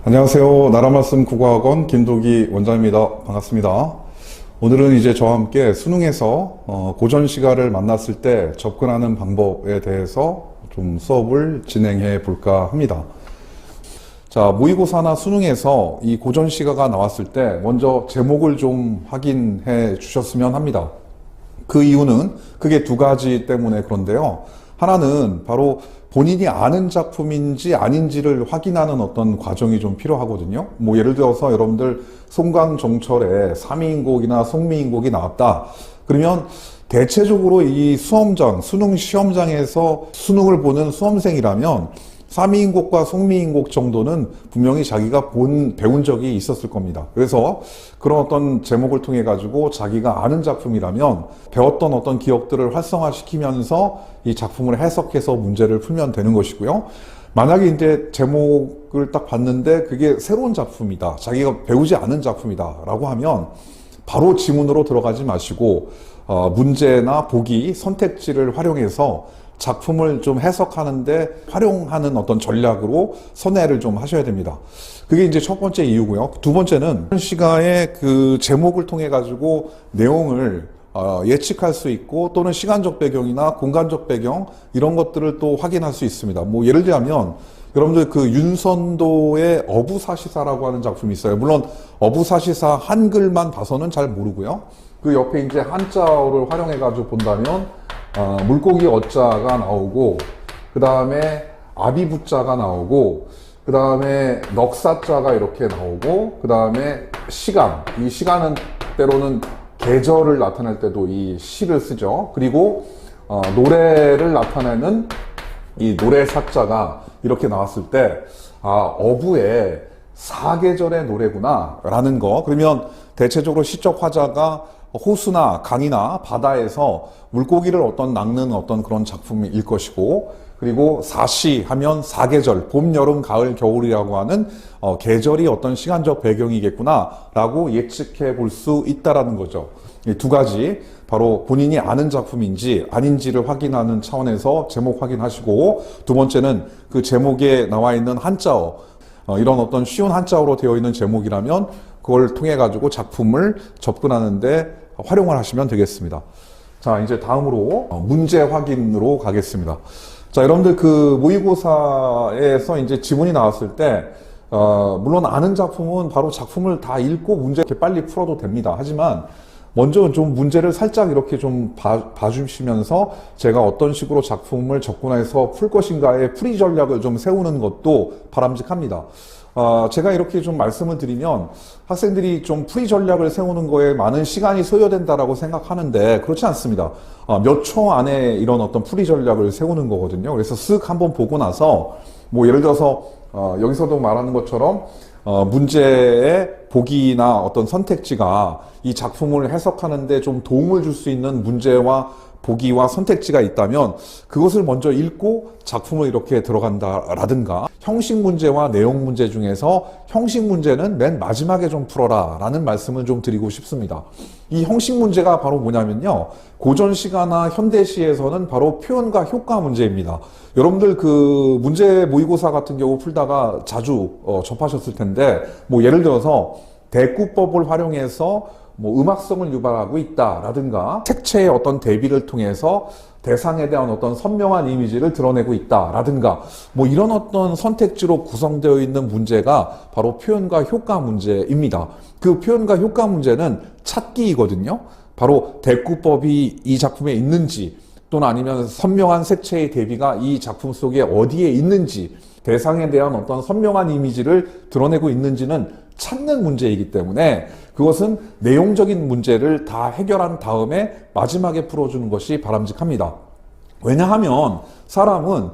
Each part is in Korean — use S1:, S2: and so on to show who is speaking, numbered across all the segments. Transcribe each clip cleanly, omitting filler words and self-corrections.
S1: 안녕하세요. 나라말씀 국어학원 김도기 원장입니다. 반갑습니다. 오늘은 이제 저와 함께 수능에서 고전 시가를 만났을 때 접근하는 방법에 대해서 좀 수업을 진행해 볼까 합니다. 자, 모의고사나 수능에서 이 고전 시가가 나왔을 때 먼저 제목을 좀 확인해 주셨으면 합니다. 그 이유는 크게 두 가지 때문에 그런데요. 하나는 바로 본인이 아는 작품인지 아닌지를 확인하는 어떤 과정이 좀 필요하거든요. 뭐 예를 들어서 여러분들 송강정철의 삼위인곡이나 송미인곡이 나왔다. 그러면 대체적으로 이 수험장, 수능 시험장에서 수능을 보는 수험생이라면 삼위인곡과 송미인곡 정도는 분명히 자기가 배운 적이 있었을 겁니다. 그래서 그런 어떤 제목을 통해 가지고 자기가 아는 작품이라면 배웠던 어떤 기억들을 활성화시키면서 이 작품을 해석해서 문제를 풀면 되는 것이고요. 만약에 이제 제목을 딱 봤는데 그게 새로운 작품이다, 자기가 배우지 않은 작품이다 라고 하면 바로 지문으로 들어가지 마시고 문제나 보기, 선택지를 활용해서 작품을 좀 해석하는데 활용하는 어떤 전략으로 선회를 좀 하셔야 됩니다. 그게 이제 첫 번째 이유고요. 두 번째는 시가의 그 제목을 통해 가지고 내용을 예측할 수 있고 또는 시간적 배경이나 공간적 배경 이런 것들을 또 확인할 수 있습니다. 뭐 예를 들자면 여러분들 그 윤선도의 어부사시사라고 하는 작품이 있어요. 물론 어부사시사 한글만 봐서는 잘 모르고요. 그 옆에 이제 한자어를 활용해 가지고 본다면 물고기 어자가 나오고, 그 다음에 아비부자가 나오고, 그 다음에 넉사자가 이렇게 나오고, 그 다음에 시간. 이 시간은 때로는 계절을 나타낼 때도 이 시를 쓰죠. 그리고 노래를 나타내는 이 노래사자가 이렇게 나왔을 때, 어부의 사계절의 노래구나 라는 거. 그러면 대체적으로 시적 화자가 호수나 강이나 바다에서 물고기를 낚는 어떤 그런 작품일 것이고, 그리고 사시 하면 사계절, 봄, 여름, 가을, 겨울이라고 하는 계절이 어떤 시간적 배경이겠구나 라고 예측해 볼 수 있다라는 거죠. 이 두 가지 바로 본인이 아는 작품인지 아닌지를 확인하는 차원에서 제목 확인하시고, 두 번째는 그 제목에 나와 있는 한자어, 이런 어떤 쉬운 한자어로 되어 있는 제목이라면 그걸 통해 가지고 작품을 접근하는데 활용을 하시면 되겠습니다. 자, 이제 다음으로 문제 확인으로 가겠습니다. 자, 여러분들 그 모의고사에서 이제 지문이 나왔을 때 물론 아는 작품은 바로 작품을 다 읽고 문제 이렇게 빨리 풀어도 됩니다. 하지만 먼저 좀 문제를 살짝 이렇게 좀 봐주시면서 제가 어떤 식으로 작품을 접근해서 풀 것인가의 풀이 전략을 좀 세우는 것도 바람직합니다. 제가 이렇게 좀 말씀을 드리면 학생들이 좀 풀이 전략을 세우는 거에 많은 시간이 소요된다라고 생각하는데 그렇지 않습니다. 몇 초 안에 이런 어떤 풀이 전략을 세우는 거거든요. 그래서 쓱 한번 보고 나서 뭐 예를 들어서 여기서도 말하는 것처럼 문제의 보기나 어떤 선택지가 이 작품을 해석하는데 좀 도움을 줄 수 있는 문제와 보기와 선택지가 있다면 그것을 먼저 읽고 작품을 이렇게 들어간다라든가, 형식 문제와 내용 문제 중에서 형식 문제는 맨 마지막에 좀 풀어라 라는 말씀을 좀 드리고 싶습니다. 이 형식 문제가 바로 뭐냐면요, 고전시가나 현대시에서는 바로 표현과 효과 문제입니다. 여러분들 그 문제 모의고사 같은 경우 풀다가 자주 접하셨을 텐데, 뭐 예를 들어서 대꾸법을 활용해서 뭐 음악성을 유발하고 있다라든가, 색채의 어떤 대비를 통해서 대상에 대한 어떤 선명한 이미지를 드러내고 있다라든가, 뭐 이런 어떤 선택지로 구성되어 있는 문제가 바로 표현과 효과 문제입니다. 그 표현과 효과 문제는 찾기이거든요. 바로 대꾸법이 이 작품에 있는지, 또는 아니면 선명한 색채의 대비가 이 작품 속에 어디에 있는지, 대상에 대한 어떤 선명한 이미지를 드러내고 있는지는 찾는 문제이기 때문에 그것은 내용적인 문제를 다 해결한 다음에 마지막에 풀어주는 것이 바람직합니다. 왜냐하면 사람은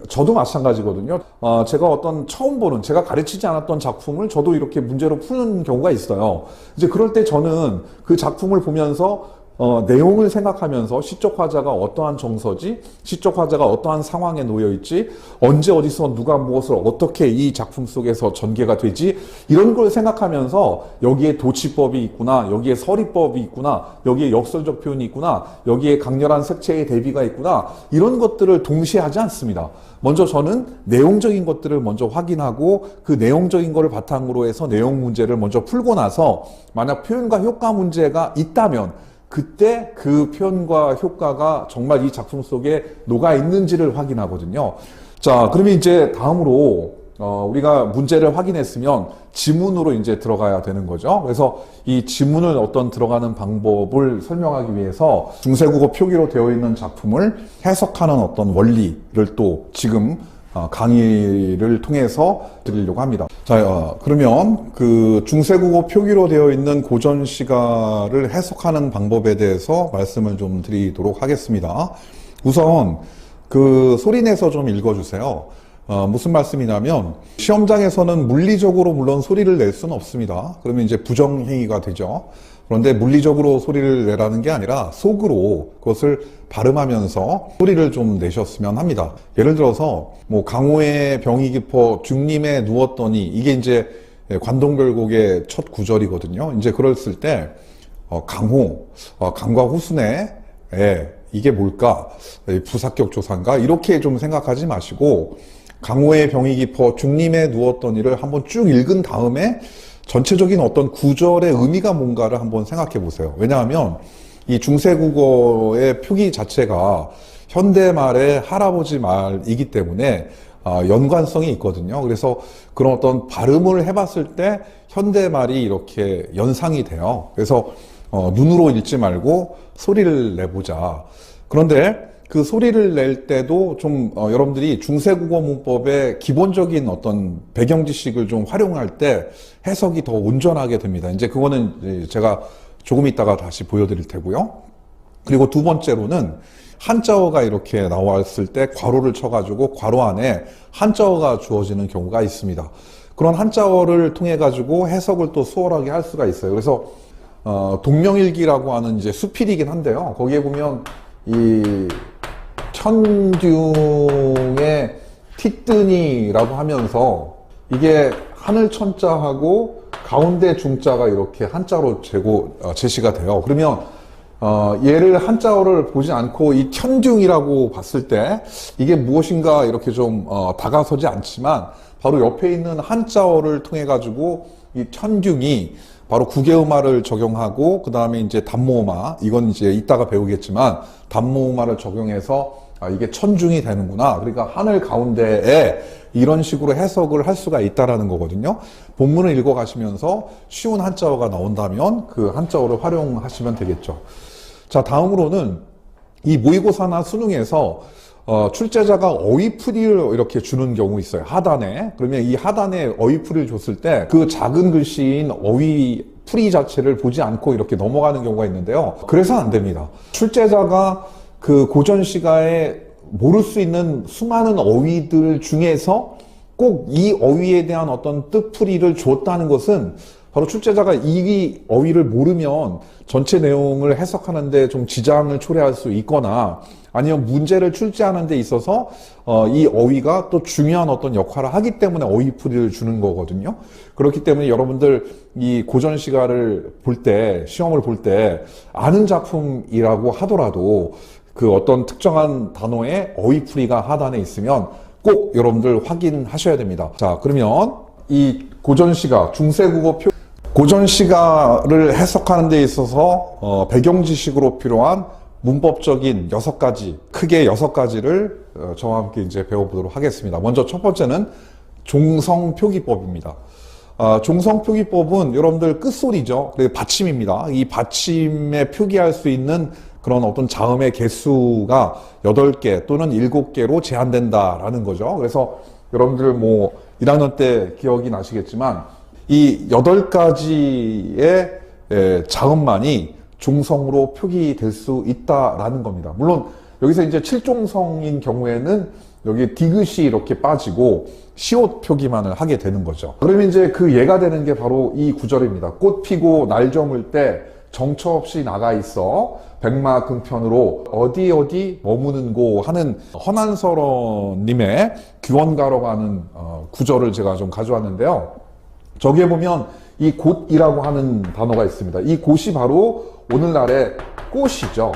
S1: 저도 마찬가지거든요. 제가 어떤 처음 보는, 제가 가르치지 않았던 작품을 저도 이렇게 문제로 푸는 경우가 있어요. 이제 그럴 때 저는 그 작품을 보면서 내용을 생각하면서 시적 화자가 어떠한 정서지, 시적 화자가 어떠한 상황에 놓여 있지, 언제 어디서 누가 무엇을 어떻게 이 작품 속에서 전개가 되지, 이런 걸 생각하면서 여기에 도치법이 있구나, 여기에 서리법이 있구나, 여기에 역설적 표현이 있구나, 여기에 강렬한 색채의 대비가 있구나, 이런 것들을 동시에 하지 않습니다. 먼저 저는 내용적인 것들을 먼저 확인하고 그 내용적인 것을 바탕으로 해서 내용 문제를 먼저 풀고 나서 만약 표현과 효과 문제가 있다면 그때 그 표현과 효과가 정말 이 작품 속에 녹아 있는지를 확인하거든요. 자, 그러면 이제 다음으로 우리가 문제를 확인했으면 지문으로 이제 들어가야 되는 거죠. 그래서 이 지문을 어떤 들어가는 방법을 설명하기 위해서 중세국어 표기로 되어 있는 작품을 해석하는 어떤 원리를 또 지금 강의를 통해서 드리려고 합니다. 자, 그러면 그 중세국어 표기로 되어 있는 고전시가를 해석하는 방법에 대해서 말씀을 좀 드리도록 하겠습니다. 우선 그 소리내서 좀 읽어주세요. 무슨 말씀이냐면 시험장에서는 물리적으로 물론 소리를 낼 수는 없습니다. 그러면 이제 부정행위가 되죠. 그런데 물리적으로 소리를 내라는 게 아니라 속으로 그것을 발음하면서 소리를 좀 내셨으면 합니다. 예를 들어서 뭐 강호의 병이 깊어 중림에 누웠더니 이게 이제 관동별곡의 첫 구절이거든요. 이제 그랬을 때 강호, 강과 후순에 이게 뭘까? 부사격 조사인가? 이렇게 좀 생각하지 마시고 강호의 병이 깊어 중림에 누웠더니를 한번 쭉 읽은 다음에 전체적인 어떤 구절의 의미가 뭔가를 한번 생각해 보세요. 왜냐하면 이 중세국어의 표기 자체가 현대말의 할아버지 말이기 때문에 연관성이 있거든요. 그래서 그런 어떤 발음을 해봤을 때 현대말이 이렇게 연상이 돼요. 그래서 눈으로 읽지 말고 소리를 내보자. 그런데 그 소리를 낼 때도 좀 여러분들이 중세국어 문법의 기본적인 어떤 배경 지식을 좀 활용할 때 해석이 더 온전하게 됩니다. 이제 그거는 제가 조금 있다가 다시 보여드릴 테고요. 그리고 두 번째로는 한자어가 이렇게 나왔을 때 괄호를 쳐가지고 괄호 안에 한자어가 주어지는 경우가 있습니다. 그런 한자어를 통해 가지고 해석을 또 수월하게 할 수가 있어요. 그래서 동명일기라고 하는 이제 수필이긴 한데요. 거기에 보면 이 천둥의 티뜨니라고 하면서 이게 하늘 천자하고 가운데 중자가 이렇게 한자로 제시가 돼요. 그러면 얘를 한자어를 보지 않고 이 천둥이라고 봤을 때 이게 무엇인가 이렇게 좀 다가서지 않지만 바로 옆에 있는 한자어를 통해 가지고 이 천둥이 바로 국외음화를 적용하고 그 다음에 이제 단모음화, 이건 이제 이따가 배우겠지만 단모음화를 적용해서 이게 천중이 되는구나. 그러니까 하늘 가운데에 이런 식으로 해석을 할 수가 있다라는 거거든요. 본문을 읽어 가시면서 쉬운 한자어가 나온다면 그 한자어를 활용하시면 되겠죠. 자, 다음으로는 이 모의고사나 수능에서 출제자가 어휘풀이를 이렇게 주는 경우 있어요. 하단에. 그러면 이 하단에 어휘풀이를 줬을 때 그 작은 글씨인 어휘풀이 자체를 보지 않고 이렇게 넘어가는 경우가 있는데요. 그래서 안 됩니다. 출제자가 그 고전시가에 모를 수 있는 수많은 어휘들 중에서 꼭 이 어휘에 대한 어떤 뜻풀이를 줬다는 것은 바로 출제자가 이 어휘를 모르면 전체 내용을 해석하는데 좀 지장을 초래할 수 있거나 아니면 문제를 출제하는 데 있어서 이 어휘가 또 중요한 어떤 역할을 하기 때문에 어휘풀이를 주는 거거든요. 그렇기 때문에 여러분들 이 고전시가를 볼 때, 시험을 볼 때 아는 작품이라고 하더라도 그 어떤 특정한 단어의 어휘풀이가 하단에 있으면 꼭 여러분들 확인하셔야 됩니다. 자, 그러면 이 고전시가, 중세국어 고전시가를 해석하는 데 있어서 배경 지식으로 필요한 문법적인 6가지, 크게 6가지를 저와 함께 이제 배워보도록 하겠습니다. 먼저 첫 번째는 종성표기법입니다. 종성표기법은 여러분들 끝소리죠. 받침입니다. 이 받침에 표기할 수 있는 그런 어떤 자음의 개수가 8개 또는 7개로 제한된다라는 거죠. 그래서 여러분들 뭐 1학년 때 기억이 나시겠지만 이 8가지의 자음만이 종성으로 표기될 수 있다라는 겁니다. 물론 여기서 이제 7종성인 경우에는 여기 디귿이 이렇게 빠지고 시옷 표기만을 하게 되는 거죠. 그러면 이제 그 예가 되는 게 바로 이 구절입니다. 꽃 피고 날 저물 때 정처 없이 나가 있어 백마금편으로 어디 머무는고 하는 허난설원님의 규원가라고 하는 구절을 제가 좀 가져왔는데요. 저기에 보면 이 곳이라고 하는 단어가 있습니다. 이 곳이 바로 오늘날의 꽃이죠.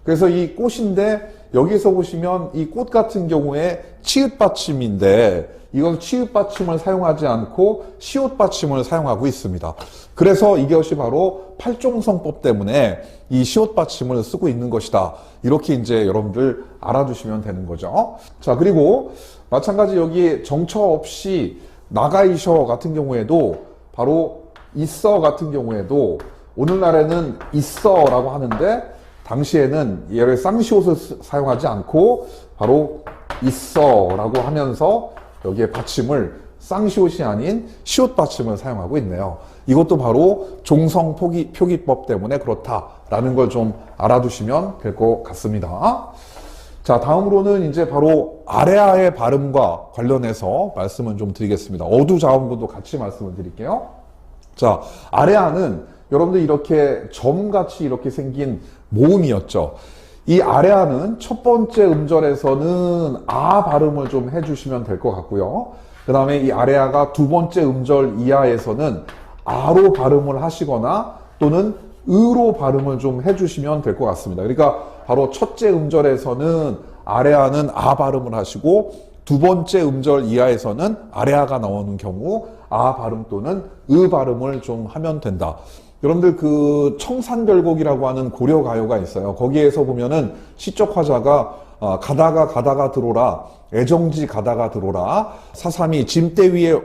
S1: 그래서 이 꽃인데 여기서 보시면 이 꽃 같은 경우에 치읓받침인데 이건 치읓받침을 사용하지 않고 시옷받침을 사용하고 있습니다. 그래서 이것이 바로 팔종성법 때문에 이 시옷받침을 쓰고 있는 것이다. 이렇게 이제 여러분들 알아두시면 되는 거죠. 자, 그리고 마찬가지 여기 정처 없이 나가이셔 같은 경우에도 바로 있어 같은 경우에도 오늘날에는 있어라고 하는데 당시에는 얘를 쌍시옷을 사용하지 않고 바로 있어라고 하면서 여기에 받침을 쌍시옷이 아닌 시옷 받침을 사용하고 있네요. 이것도 바로 종성 표기법 때문에 그렇다라는 걸 좀 알아두시면 될 것 같습니다. 자, 다음으로는 이제 바로 아레아의 발음과 관련해서 말씀을 좀 드리겠습니다. 어두자음군도 같이 말씀을 드릴게요. 자, 아레아는 여러분들 이렇게 점같이 이렇게 생긴 모음이었죠. 이 아레아는 첫 번째 음절에서는 아 발음을 좀 해주시면 될 것 같고요. 그 다음에 이 아레아가 두 번째 음절 이하에서는 아로 발음을 하시거나 또는 으로 발음을 좀 해주시면 될 것 같습니다. 그러니까 바로 첫째 음절에서는 아레아는 아 발음을 하시고 두 번째 음절 이하에서는 아레아가 나오는 경우 아 발음 또는 으 발음을 좀 하면 된다. 여러분들 그 청산별곡이라고 하는 고려가요가 있어요. 거기에서 보면은 시적 화자가 가다가 들어라, 애정지 가다가 들어라, 사삼이 짐대 위에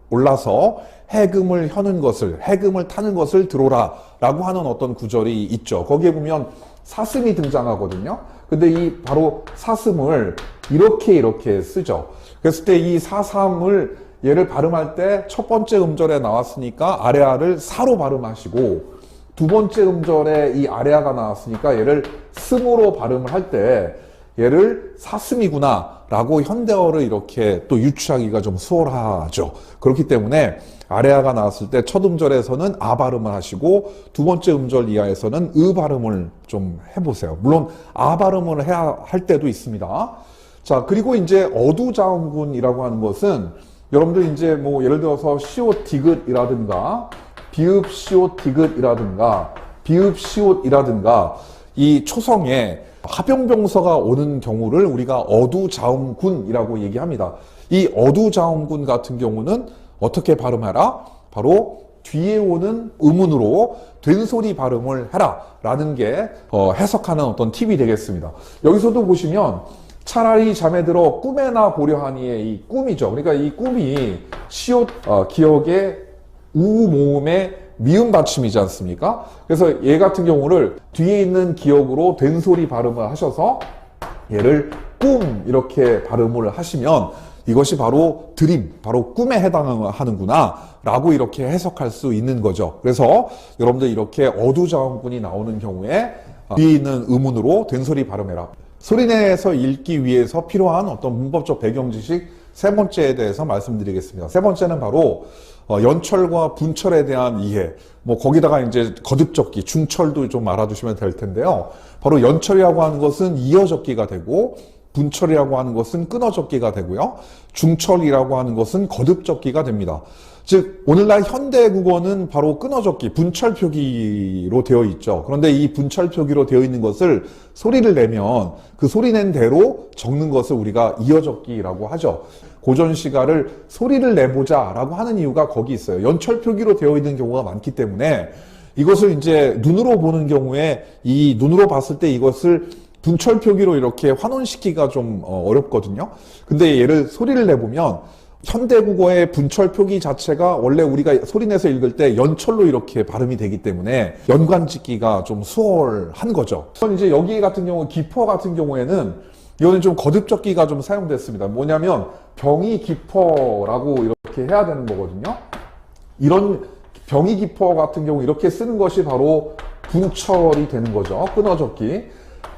S1: 올라서 해금을 혀는 것을, 해금을 타는 것을 들어라 라고 하는 어떤 구절이 있죠. 거기에 보면 사슴이 등장하거든요. 근데 이 바로 사슴을 이렇게 쓰죠. 그랬을 때 이 사삼을 얘를 발음할 때 첫 번째 음절에 나왔으니까 아레아를 사로 발음하시고 두 번째 음절에 이 아레아가 나왔으니까 얘를 스으로 발음을 할 때 얘를 사슴이구나 라고 현대어를 이렇게 또 유추하기가 좀 수월하죠. 그렇기 때문에 아레아가 나왔을 때 첫 음절에서는 아 발음을 하시고 두 번째 음절 이하에서는 으 발음을 좀 해보세요. 물론 아 발음을 해야 할 때도 있습니다. 자, 그리고 이제 어두자음군이라고 하는 것은 여러분들 이제 뭐 예를 들어서 시옷 디귿이라든가 비읍 시옷 디귿이라든가 비읍 시옷이라든가 이 초성에 합용병서가 오는 경우를 우리가 어두자음군이라고 얘기합니다. 이 어두자음군 같은 경우는 어떻게 발음하라? 바로 뒤에 오는 음운으로 된소리 발음을 해라 라는 게 해석하는 어떤 팁이 되겠습니다. 여기서도 보시면 차라리 잠에 들어 꿈에나 보려 하니의 이 꿈이죠. 그러니까 이 꿈이 시옷 기억의 우 모음의 미음 받침이지 않습니까? 그래서 얘 같은 경우를 뒤에 있는 기억으로 된소리 발음을 하셔서 얘를 꿈 이렇게 발음을 하시면 이것이 바로 드림, 바로 꿈에 해당하는구나 라고 이렇게 해석할 수 있는 거죠. 그래서 여러분들 이렇게 어두자음군이 나오는 경우에 뒤에 있는 음운으로 된소리 발음해라. 소리내서 읽기 위해서 필요한 어떤 문법적 배경 지식 세 번째에 대해서 말씀드리겠습니다. 세 번째는 바로 연철과 분철에 대한 이해, 뭐 거기다가 이제 거듭적기, 중철도 좀 알아두시면 될 텐데요. 바로 연철이라고 하는 것은 이어적기가 되고 분철이라고 하는 것은 끊어적기가 되고요. 중철이라고 하는 것은 거듭적기가 됩니다. 즉 오늘날 현대 국어는 바로 끊어적기, 분철 표기로 되어 있죠. 그런데 이 분철 표기로 되어 있는 것을 소리를 내면 그 소리 낸 대로 적는 것을 우리가 이어적기라고 하죠. 고전 시가를 소리를 내보자 라고 하는 이유가 거기 있어요. 연철 표기로 되어 있는 경우가 많기 때문에 이것을 이제 눈으로 보는 경우에 이 눈으로 봤을 때 이것을 분철 표기로 이렇게 환원시키기가 좀 어렵거든요. 근데 얘를 소리를 내보면 현대 국어의 분철 표기 자체가 원래 우리가 소리내서 읽을 때 연철로 이렇게 발음이 되기 때문에 연관짓기가 좀 수월한 거죠. 이제 여기 같은 경우 기퍼 같은 경우에는 이거는 좀 거듭적기가 좀 사용됐습니다. 뭐냐면 병이 기퍼라고 이렇게 해야 되는 거거든요. 이런 병이 기퍼 같은 경우 이렇게 쓰는 것이 바로 분철이 되는 거죠. 끊어적기.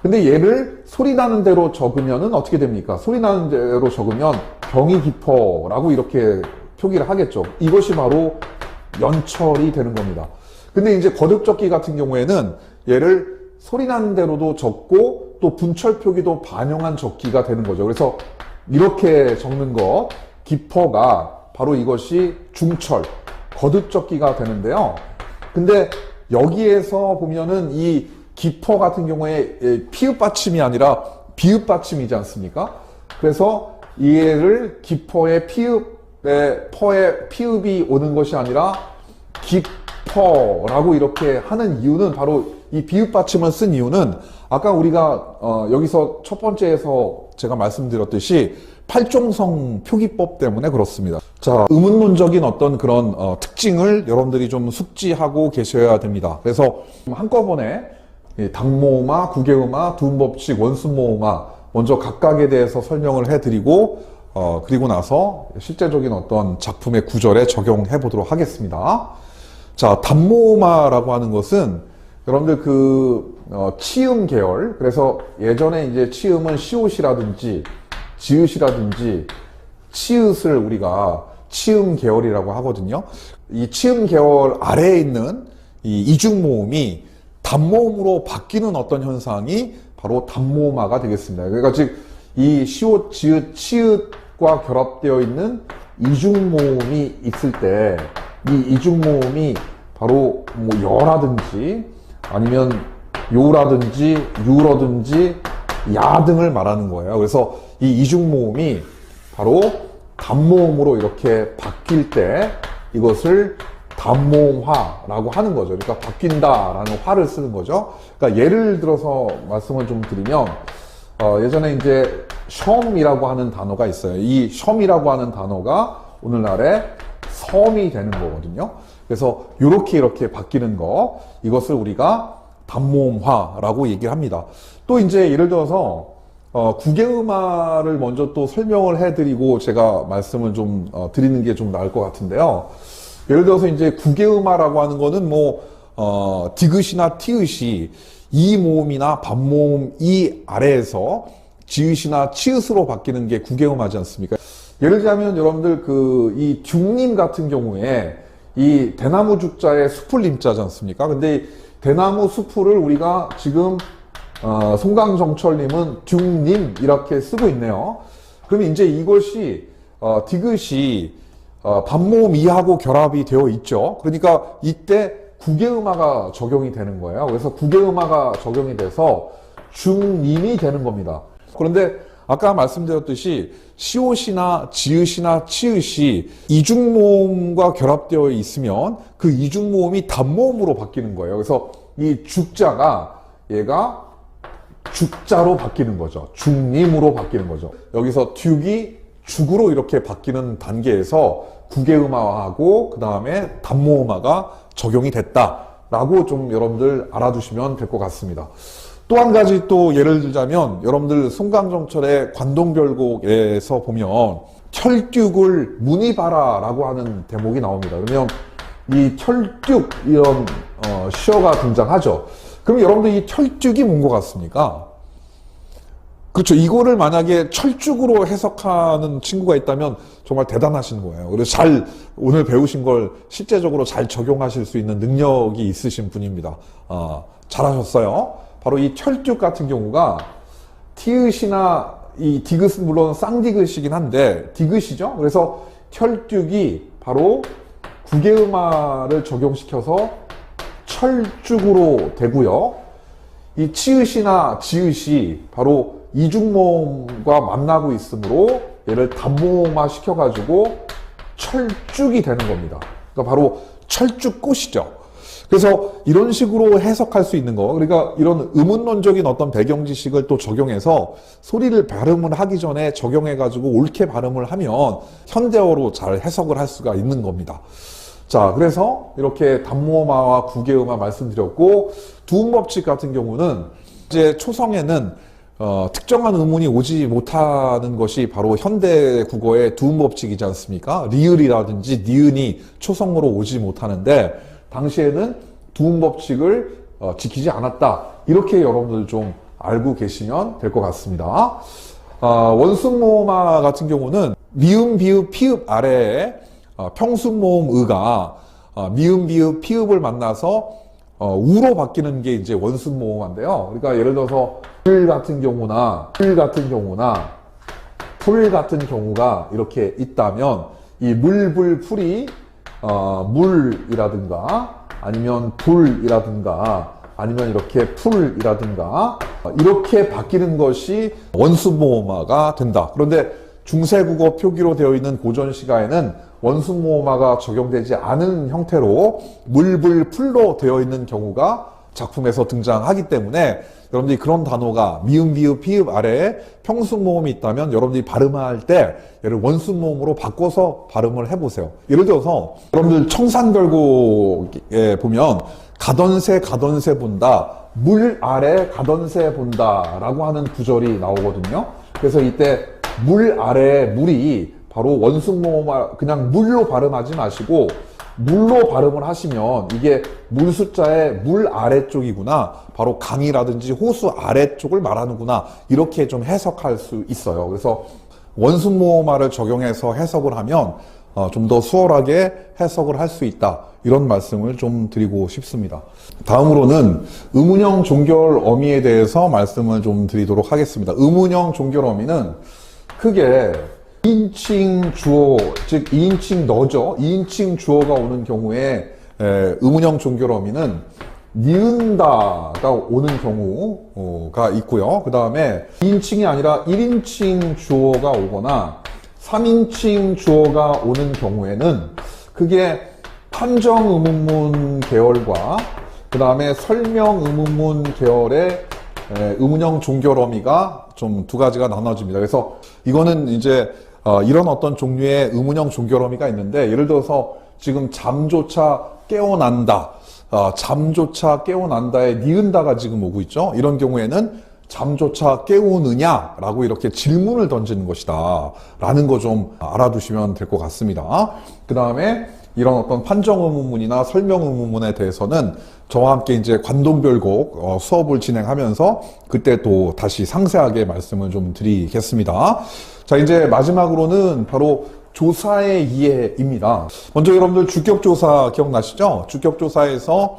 S1: 근데 얘를 소리 나는 대로 적으면은 어떻게 됩니까? 소리 나는 대로 적으면 병이 깊어라고 이렇게 표기를 하겠죠. 이것이 바로 연철이 되는 겁니다. 근데 이제 거듭적기 같은 경우에는 얘를 소리 나는 대로도 적고 또 분철 표기도 반영한 적기가 되는 거죠. 그래서 이렇게 적는 거 기퍼가 바로 이것이 중철, 거듭적기가 되는데요. 근데 여기에서 보면은 이 기퍼 같은 경우에 피읍 받침이 아니라 비읍 받침이지 않습니까? 그래서 얘를 기퍼의 피읍에 퍼의 피읍이 오는 것이 아니라 기퍼라고 이렇게 하는 이유는 바로 이 비읍 받침을 쓴 이유는 아까 우리가 여기서 첫 번째에서 제가 말씀드렸듯이 팔종성 표기법 때문에 그렇습니다. 자, 의문론적인 어떤 그런 특징을 여러분들이 좀 숙지하고 계셔야 됩니다. 그래서 한꺼번에 당모음화, 구개음화, 두음법칙, 원순모음화 먼저 각각에 대해서 설명을 해드리고 그리고 나서 실제적인 어떤 작품의 구절에 적용해 보도록 하겠습니다. 자, 단모음화라고 하는 것은 여러분들 치음 계열, 그래서 예전에 이제 치음은 시옷이라든지 지읒이라든지 치읒을 우리가 치음 계열이라고 하거든요. 이 치음 계열 아래에 있는 이 이중모음이 단모음으로 바뀌는 어떤 현상이 바로 단모음화가 되겠습니다. 그러니까 즉 이 시옷, 지읒, 치읒과 결합되어 있는 이중모음이 있을 때 이 이중모음이 바로 뭐 여라든지 아니면 요라든지 유라든지 야 등을 말하는 거예요. 그래서 이 이중모음이 바로 단모음으로 이렇게 바뀔 때 이것을 단모음화라고 하는 거죠. 그러니까 바뀐다라는 화를 쓰는 거죠. 그러니까 예를 들어서 말씀을 좀 드리면 예전에 이제 셩이라고 하는 단어가 있어요. 이 셩이라고 하는 단어가 오늘날에 섬이 되는 거거든요. 그래서 이렇게 바뀌는 거, 이것을 우리가 단모음화라고 얘기를 합니다. 또 이제 예를 들어서 구개음화를 먼저 또 설명을 해드리고 제가 말씀을 좀 드리는 게 좀 나을 것 같은데요. 예를 들어서 이제 구개음화라고 하는 거는 뭐 디귿이나 티읕이 이 모음이나 반모음 이 아래에서 지읒이나 치읒으로 바뀌는 게 구개음화지 않습니까? 예를 들자면 여러분들 이 듀님 같은 경우에 이 대나무 죽자의 수풀림자지 않습니까? 근데 이 대나무 수풀을 우리가 지금 송강정철님은 듀님 이렇게 쓰고 있네요. 그러면 이제 이것이 디귿이 반모음 2하고 결합이 되어 있죠. 그러니까 이때 구개음화가 적용이 되는 거예요. 그래서 구개음화가 적용이 돼서 중님이 되는 겁니다. 그런데 아까 말씀드렸듯이 시옷이나 지읒이나 치읒이 이중모음과 결합되어 있으면 그 이중모음이 단모음으로 바뀌는 거예요. 그래서 이 죽자가 얘가 죽자로 바뀌는 거죠. 중님으로 바뀌는 거죠. 여기서 듀이 죽으로 이렇게 바뀌는 단계에서 구개음화하고 그 다음에 단모음화가 적용이 됐다라고 좀 여러분들 알아두시면 될 것 같습니다. 또 한 가지 또 예를 들자면 여러분들 송강정철의 관동별곡에서 보면 혈듀을 문의바라라고 하는 대목이 나옵니다. 그러면 이 혈듀 이런 시어가 등장하죠. 그럼 여러분들 이 혈듀이 뭔 것 같습니까? 그렇죠. 이거를 만약에 철쭉으로 해석하는 친구가 있다면 정말 대단하신 거예요. 그래서 오늘 배우신 걸 실제적으로 잘 적용하실 수 있는 능력이 있으신 분입니다. 잘하셨어요. 바로 이 철쭉 같은 경우가 티읕이나 이 디귿은 물론 쌍디귿이긴 한데 디귿이죠. 그래서 철쭉이 바로 구개음화를 적용시켜서 철쭉으로 되고요. 이 치읒이나 지읒이 바로 이중모음과 만나고 있으므로 얘를 단모음화 시켜가지고 철쭉이 되는 겁니다. 그러니까 바로 철쭉꽃이죠. 그래서 이런 식으로 해석할 수 있는 거, 그러니까 이런 의문론적인 어떤 배경 지식을 또 적용해서 소리를 발음을 하기 전에 적용해가지고 옳게 발음을 하면 현대어로 잘 해석을 할 수가 있는 겁니다. 자, 그래서 이렇게 단모음화와 구개음화 말씀드렸고, 두음법칙 같은 경우는 이제 초성에는 특정한 의문이 오지 못하는 것이 바로 현대 국어의 두음법칙이지 않습니까? 리을이라든지 니은이 초성으로 오지 못하는데 당시에는 두음법칙을 지키지 않았다. 이렇게 여러분들 좀 알고 계시면 될 것 같습니다. 원순모음화 같은 경우는 미음, 비읍, 피읍 아래에 평순모음 의가
S2: 미음, 비읍, 피읍을 만나서 우로 바뀌는 게 이제 원순모음화인데요. 그러니까 예를 들어서 풀 같은 경우나 풀 같은 경우가 이렇게 있다면 이 물불 풀이 물이라든가 아니면 불이라든가 아니면 이렇게 풀이라든가 이렇게 바뀌는 것이 원순모음화가 된다. 그런데 중세국어 표기로 되어 있는 고전시가에는 원순모음화가 적용되지 않은 형태로 물불 풀로 되어 있는 경우가 작품에서 등장하기 때문에 여러분들이 그런 단어가 미음, 비읍, 피읍 아래에 평순모음이 있다면 여러분들이 발음할 때 얘를 원순모음으로 바꿔서 발음을 해보세요. 예를 들어서 여러분들 청산별곡에 보면 가던새 본다, 물 아래 가던새 본다 라고 하는 구절이 나오거든요. 그래서 이때 물 아래 물이 바로 원순모음화, 그냥 물로 발음하지 마시고 물로 발음을 하시면 이게 물 숫자의 물 아래쪽이구나, 바로 강이라든지 호수 아래쪽을 말하는구나, 이렇게 좀 해석할 수 있어요. 그래서 원순모음화를 적용해서 해석을 하면 좀 더 수월하게 해석을 할 수 있다, 이런 말씀을 좀 드리고 싶습니다. 다음으로는 의문형 종결 어미에 대해서 말씀을 좀 드리도록 하겠습니다. 의문형 종결 어미는 크게 2인칭 주어, 즉 2인칭 너죠. 2인칭 주어가 오는 경우에 의문형 종결 어미는 니은다가 오는 경우가 있고요. 그 다음에 2인칭이 아니라 1인칭 주어가 오거나 3인칭 주어가 오는 경우에는 그게 판정 의문문 계열과 그 다음에 설명 의문문 계열의 의문형 종결 어미가 좀 두 가지가 나눠집니다. 그래서 이거는 이제 이런 어떤 종류의 의문형 종결 어미가 있는데, 예를 들어서 지금 잠조차 깨어난다, 잠조차 깨어난다에 니은다가 지금 오고 있죠. 이런 경우에는 잠조차 깨우느냐 라고 이렇게 질문을 던지는 것이다 라는 거 좀 알아두시면 될 것 같습니다. 그 다음에 이런 어떤 판정 의문문이나 설명 의문문에 대해서는 저와 함께 이제 관동별곡 수업을 진행하면서 그때 또 다시 상세하게 말씀을 좀 드리겠습니다. 자, 이제 마지막으로는 바로 조사의 이해입니다. 먼저 여러분들 주격조사 기억나시죠? 주격조사에서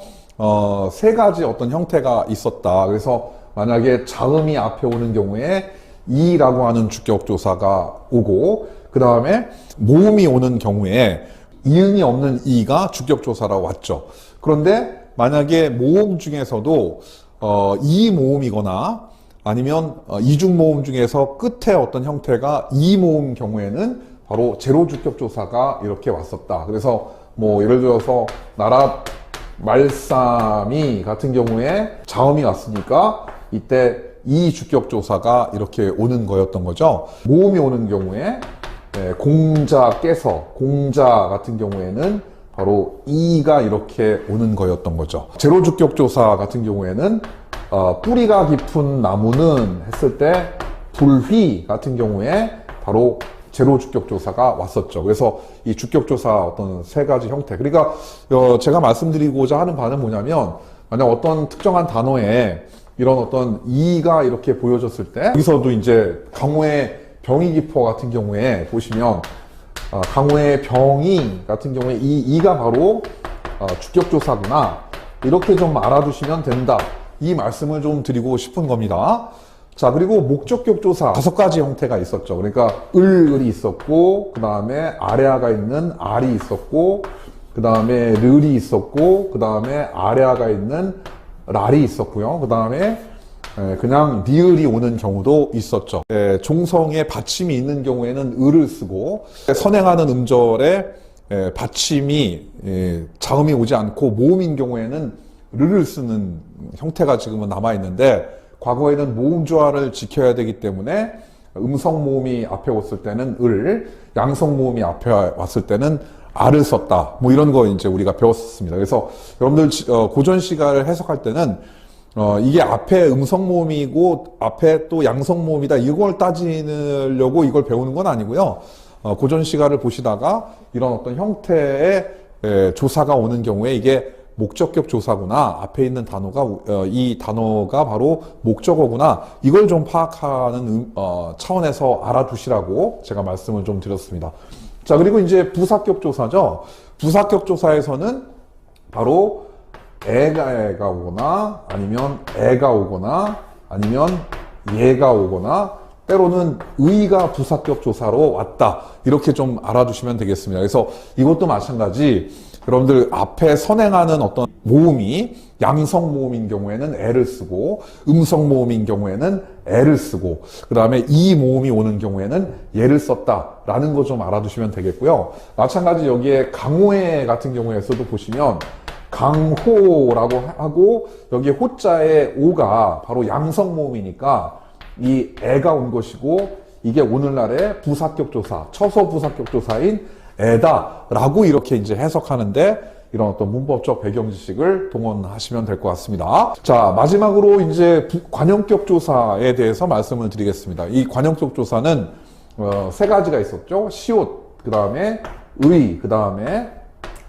S2: 세 가지 어떤 형태가 있었다. 그래서 만약에 자음이 앞에 오는 경우에 이라고 하는 주격조사가 오고, 그 다음에 모음이 오는 경우에 이음이 없는 이가 주격조사라고 왔죠. 그런데 만약에 모음 중에서도 이 모음이거나 아니면 이중 모음 중에서 끝에 어떤 형태가 이 모음 경우에는 바로 제로 주격조사가 이렇게 왔었다. 그래서 뭐 예를 들어서 나라 말싸미 같은 경우에 자음이 왔으니까 이때 이 주격조사가 이렇게 오는 거였던 거죠. 모음이 오는 경우에 공자 깨서, 공자 같은 경우에는 바로 이가 이렇게 오는 거였던 거죠. 제로 주격조사 같은 경우에는 뿌리가 깊은 나무는 했을 때 불휘 같은 경우에 바로 제로 주격조사가 왔었죠. 그래서 이 주격조사 어떤 세 가지 형태. 그러니까 제가 말씀드리고자 하는 바는 뭐냐면, 만약 어떤 특정한 단어에 이런 어떤 이가 이렇게 보여졌을 때, 여기서도 이제 강호의 병이 깊어 같은 경우에 보시면 강호의 병이 같은 경우에 이 이가 바로 주격조사구나, 이렇게 좀 알아두시면 된다, 이 말씀을 좀 드리고 싶은 겁니다. 자, 그리고 목적격조사 5가지 형태가 있었죠. 그러니까 을이 있었고, 그 다음에 아래아가 있는 알이 있었고, 그 다음에 르이 있었고, 그 다음에 아래아가 있는 랄이 있었고요. 그 다음에 그냥 니을이 오는 경우도 있었죠. 종성에 받침이 있는 경우에는 을을 쓰고, 선행하는 음절에 받침이 자음이 오지 않고 모음인 경우에는 르를 쓰는 형태가 지금은 남아있는데, 과거에는 모음조화를 지켜야 되기 때문에 음성 모음이 앞에 왔을 때는 을, 양성 모음이 앞에 왔을 때는 알을 썼다, 뭐 이런 거 이제 우리가 배웠습니다. 그래서 여러분들 고전 시가를 해석할 때는 이게 앞에 음성 모음이고 앞에 또 양성 모음이다, 이걸 따지려고 이걸 배우는 건 아니고요. 고전 시가를 보시다가 이런 어떤 형태의 조사가 오는 경우에 이게 목적격 조사구나, 앞에 있는 단어가 이 단어가 바로 목적어구나, 이걸 좀 파악하는 차원에서 알아두시라고 제가 말씀을 좀 드렸습니다. 자, 그리고 이제 부사격 조사죠. 부사격 조사에서는 바로 애가 오거나 아니면 애가 오거나 아니면 얘가 오거나 때로는 의가 부사격 조사로 왔다. 이렇게 좀 알아두시면 되겠습니다. 그래서 이것도 마찬가지 여러분들 앞에 선행하는 어떤 모음이 양성 모음인 경우에는 애를 쓰고 음성 모음인 경우에는 애를 쓰고 그 다음에 이 모음이 오는 경우에는 얘를 썼다라는 거 좀 알아두시면 되겠고요. 마찬가지 여기에 강호애 같은 경우에서도 보시면 강호라고 하고 여기에 호자의 오가 바로 양성 모음이니까 이 애가 온 것이고 이게 오늘날의 부사격 조사, 처서 부사격 조사인 애다라고 이렇게 이제 해석하는데 이런 어떤 문법적 배경 지식을 동원하시면 될 것 같습니다. 자, 마지막으로 이제 관형격 조사에 대해서 말씀을 드리겠습니다. 이 관형격 조사는 세 가지가 있었죠. 시옷, 그 다음에 의, 그 다음에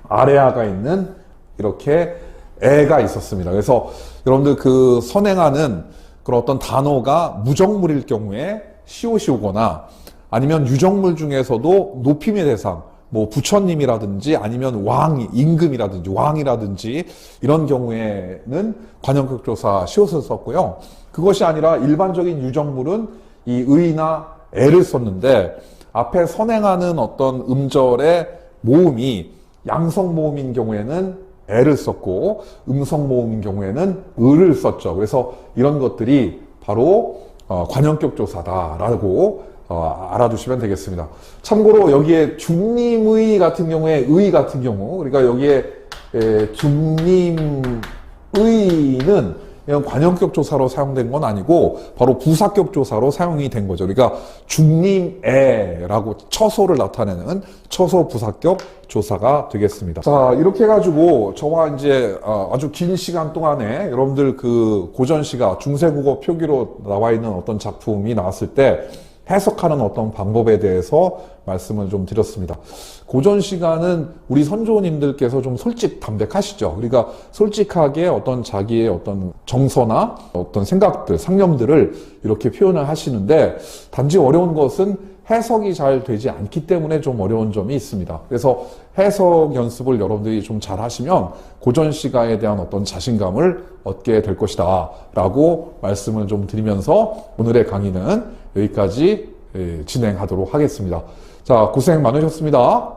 S2: 아래아가 있는 이렇게 애가 있었습니다. 그래서 여러분들 그 선행하는 그런 어떤 단어가 무정물일 경우에 시옷이 오거나 아니면 유정물 중에서도 높임의 대상, 뭐 부처님이라든지 아니면 왕, 임금이라든지 왕이라든지 이런 경우에는 관형격 조사 시옷을 썼고요. 그것이 아니라 일반적인 유정물은 이 의나 애를 썼는데 앞에 선행하는 어떤 음절의 모음이 양성 모음인 경우에는 애를 썼고 음성 모음인 경우에는 을을 썼죠. 그래서 이런 것들이 바로 관형격 조사다라고 알아두시면 되겠습니다. 참고로 여기에 중림의 같은 경우에 의 같은 경우 그러니까 여기에 중림의는 그냥 관형격 조사로 사용된 건 아니고 바로 부사격 조사로 사용이 된 거죠. 그러니까 중림애라고 처소를 나타내는 처소 부사격 조사가 되겠습니다. 자, 이렇게 해가지고 저와 이제 아주 긴 시간 동안에 여러분들 그 고전시가 중세국어 표기로 나와 있는 어떤 작품이 나왔을 때 해석하는 어떤 방법에 대해서 말씀을 좀 드렸습니다. 고전 시가는 우리 선조님들께서 좀 솔직담백하시죠. 그러니까 솔직하게 어떤 자기의 어떤 정서나 어떤 생각들, 상념들을 이렇게 표현을 하시는데 단지 어려운 것은 해석이 잘 되지 않기 때문에 좀 어려운 점이 있습니다. 그래서 해석 연습을 여러분들이 좀 잘 하시면 고전 시가에 대한 어떤 자신감을 얻게 될 것이다 라고 말씀을 좀 드리면서 오늘의 강의는 여기까지 진행하도록 하겠습니다. 자, 고생 많으셨습니다.